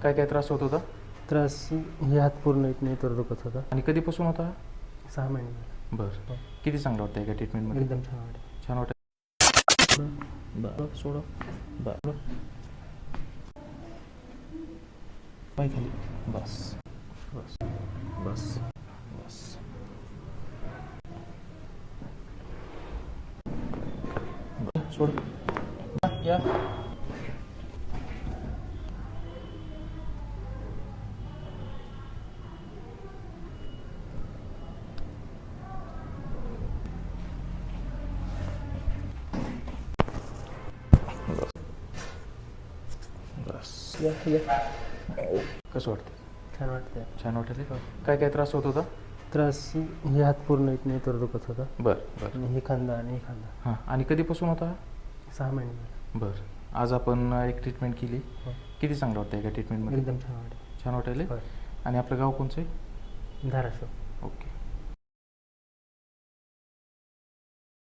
काय काय त्रास होत होता? त्रास हे हात पूर्ण येत नाही तर दुखत होता. आणि कधीपासून होता? 6 महिने. बरं. किती चांगलं वाटतं एका ट्रीटमेंटमध्ये? एकदम छान वाटतं. छान वाटतं. बरं सोडा. बरं पाय खाली. बस बस बस बस. बरं सोड. या. बस या या. कसं वाटतं? छान वाटतं. छान वाटतं. काय काय त्रास होत होता? त्रास हे हात पूर्ण येत नाही तर दुखत होता. बरं बरं. आणि हे खांदा आणि हे खांदा. हां. आणि कधीपासून होता? 6 महिने. बरं. आज आपण एक ट्रीटमेंट केली. हो. किती चांगलं वाटतं एका ट्रीटमेंटमध्ये? एकदम छान वाटतं. छान वाटायला. होय. आणि आपलं गाव कोणचं आहे? धाराशिव. ओके.